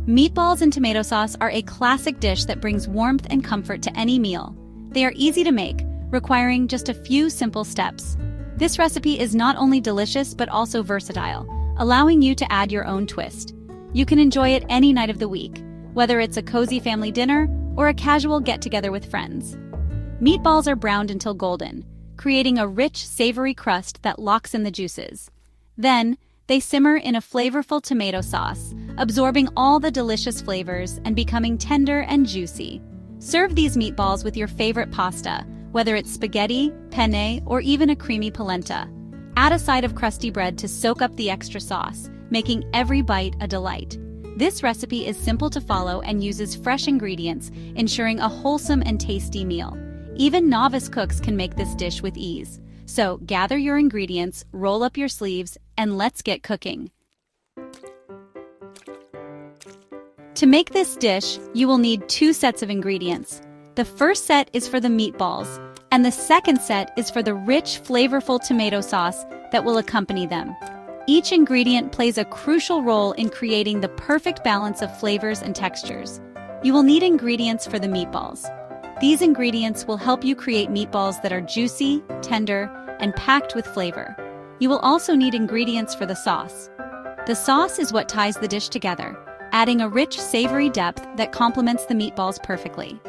Meatballs and tomato sauce are a classic dish that brings warmth and comfort to any meal. They are easy to make, requiring just a few simple steps. This recipe is not only delicious but also versatile, allowing you to add your own twist. You can enjoy it any night of the week, whether it's a cozy family dinner or a casual get-together with friends. Meatballs are browned until golden, creating a rich, savory crust that locks in the juices. Then, they simmer in a flavorful tomato sauce, absorbing all the delicious flavors and becoming tender and juicy. Serve these meatballs with your favorite pasta, whether it's spaghetti, penne, or even a creamy polenta. Add a side of crusty bread to soak up the extra sauce, making every bite a delight. This recipe is simple to follow and uses fresh ingredients, ensuring a wholesome and tasty meal. Even novice cooks can make this dish with ease. So gather your ingredients, roll up your sleeves, and let's get cooking. To make this dish, you will need 2 sets of ingredients. The first set is for the meatballs, and the second set is for the rich, flavorful tomato sauce that will accompany them. Each ingredient plays a crucial role in creating the perfect balance of flavors and textures. You will need ingredients for the meatballs. These ingredients will help you create meatballs that are juicy, tender, and packed with flavor. You will also need ingredients for the sauce. The sauce is what ties the dish together, adding a rich, savory depth that complements the meatballs perfectly.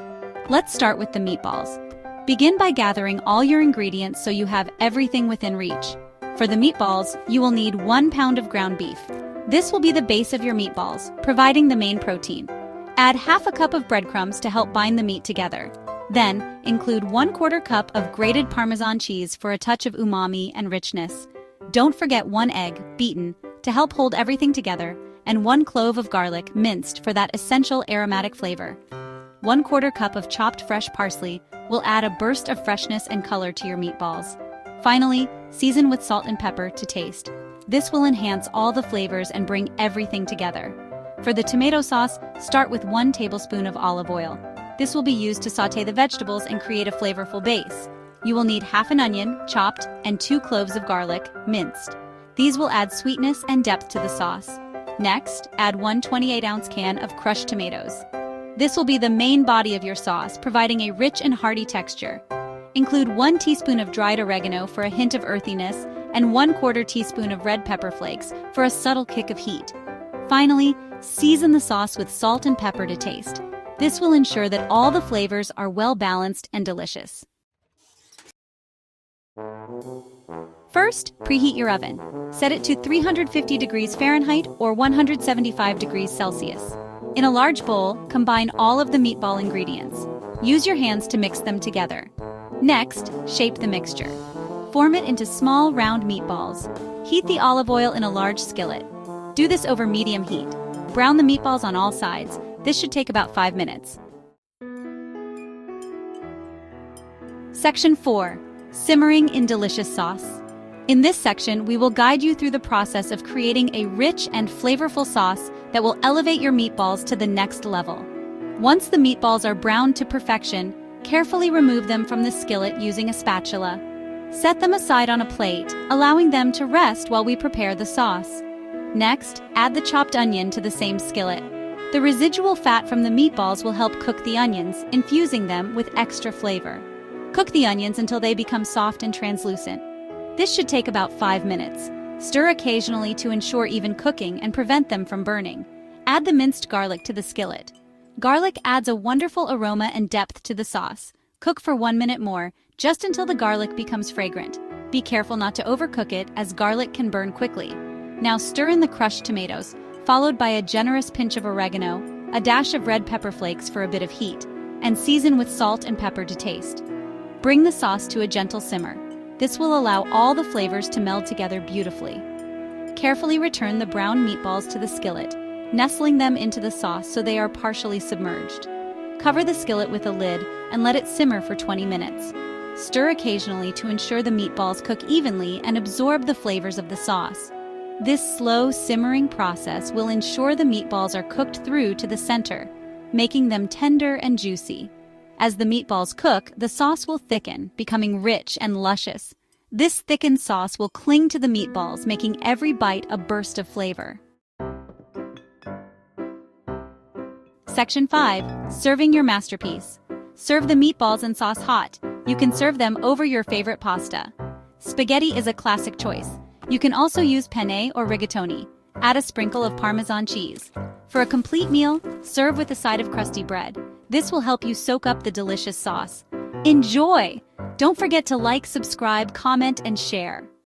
Let's start with the meatballs. Begin by gathering all your ingredients so you have everything within reach. For the meatballs, you will need 1 pound of ground beef. This will be the base of your meatballs, providing the main protein. Add half a cup of breadcrumbs to help bind the meat together. Then, include 1/4 cup of grated Parmesan cheese for a touch of umami and richness. Don't forget 1 egg, beaten, to help hold everything together, and 1 clove of garlic, minced, for that essential aromatic flavor. 1/4 cup of chopped fresh parsley will add a burst of freshness and color to your meatballs. Finally, season with salt and pepper to taste. This will enhance all the flavors and bring everything together. For the tomato sauce, start with 1 tablespoon of olive oil. This will be used to sauté the vegetables and create a flavorful base. You will need half an onion, chopped, and 2 cloves of garlic, minced. These will add sweetness and depth to the sauce. Next, add 1 28-ounce can of crushed tomatoes. This will be the main body of your sauce, providing a rich and hearty texture. Include 1 teaspoon of dried oregano for a hint of earthiness and 1/4 teaspoon of red pepper flakes for a subtle kick of heat. Finally, season the sauce with salt and pepper to taste. This will ensure that all the flavors are well balanced and delicious. First, preheat your oven. Set it to 350 degrees Fahrenheit or 175 degrees Celsius. In a large bowl, combine all of the meatball ingredients. Use your hands to mix them together. Next, shape the mixture. Form it into small, round meatballs. Heat the olive oil in a large skillet. Do this over medium heat. Brown the meatballs on all sides. This should take about 5 minutes. Section 4. Simmering in delicious sauce. In this section, we will guide you through the process of creating a rich and flavorful sauce that will elevate your meatballs to the next level. Once the meatballs are browned to perfection, carefully remove them from the skillet using a spatula. Set them aside on a plate, allowing them to rest while we prepare the sauce. Next, add the chopped onion to the same skillet. The residual fat from the meatballs will help cook the onions, infusing them with extra flavor. Cook the onions until they become soft and translucent. This should take about 5 minutes. Stir occasionally to ensure even cooking and prevent them from burning. Add the minced garlic to the skillet. Garlic adds a wonderful aroma and depth to the sauce. Cook for 1 minute more, just until the garlic becomes fragrant. Be careful not to overcook it, as garlic can burn quickly. Now stir in the crushed tomatoes, followed by a generous pinch of oregano, a dash of red pepper flakes for a bit of heat, and season with salt and pepper to taste. Bring the sauce to a gentle simmer. This will allow all the flavors to meld together beautifully. Carefully return the brown meatballs to the skillet, nestling them into the sauce so they are partially submerged. Cover the skillet with a lid and let it simmer for 20 minutes. Stir occasionally to ensure the meatballs cook evenly and absorb the flavors of the sauce. This slow simmering process will ensure the meatballs are cooked through to the center, making them tender and juicy. As the meatballs cook, the sauce will thicken, becoming rich and luscious. This thickened sauce will cling to the meatballs, making every bite a burst of flavor. Section 5. Serving your masterpiece. Serve the meatballs and sauce hot. You can serve them over your favorite pasta. Spaghetti is a classic choice. You can also use penne or rigatoni. Add a sprinkle of Parmesan cheese. For a complete meal, serve with a side of crusty bread. This will help you soak up the delicious sauce. Enjoy! Don't forget to like, subscribe, comment, and share.